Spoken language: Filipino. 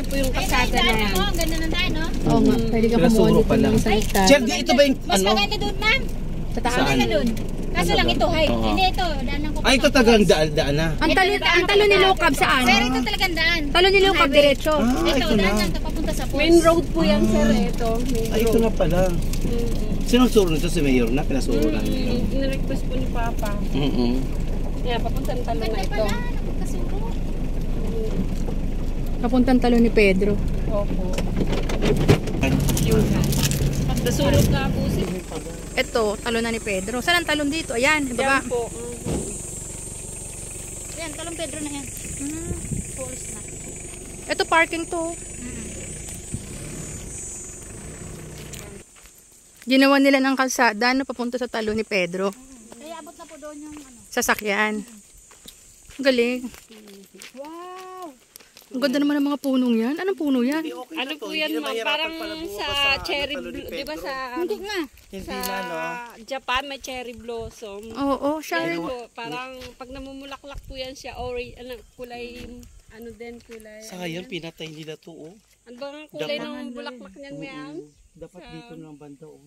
po yung kasada na yan. Ang ganda ng daan, no? Oo nga, pwede ka kumuha dito ng isang hektar. Chef, ito ba yung Mas maganda doon, ma'am. Sa taas. Maganda doon. Kaso lang ito, hay. Oo. Hindi ito, daan ng Ay, ito tagang daan na. Ang talo ni Lokab saan? Sir, ito talagang daan. Talo ni Lokab diretso. Ah, Ito, ito daan na. lang papunta sa post. Main road po yan, sir. Ito. Main Ay, ito road. na pala. Sinusuro nito si Mayor na, pinasuro na niyo. Nirequest po ni Papa. Kaya papunta ng talo na Ganda ito. pala, napagkasuro. Papuntang talo ni Pedro. Opo. Yun na. Pagdasulot na po si Ito, talo na ni Pedro. Saan ang talon dito? Ayan, baba. Yan po. Yan, Talong Pedro na yan. Post na. Ito parking to. Ginawa nila ng kalsada na papunta sa talo ni Pedro. Kaya abot na po doon yung ano. Sasakyan. Ang galing. Wow! Ang ganda naman ng mga punong yan. Anong puno yan? Ano po yan, ma'am? Parang sa cherry, di ba sa... Hindi nga. Hindi Sa na, no? Japan may cherry blossom. Oo, siya. Ano po, parang pag namumulaklak po yan siya, kulay, ano din, kulay. Sayang, pinatay nila to, oh. Ano bang kulay Dapat- ng bulaklak niyan, ma'am? Dapat dito ng banda, oh.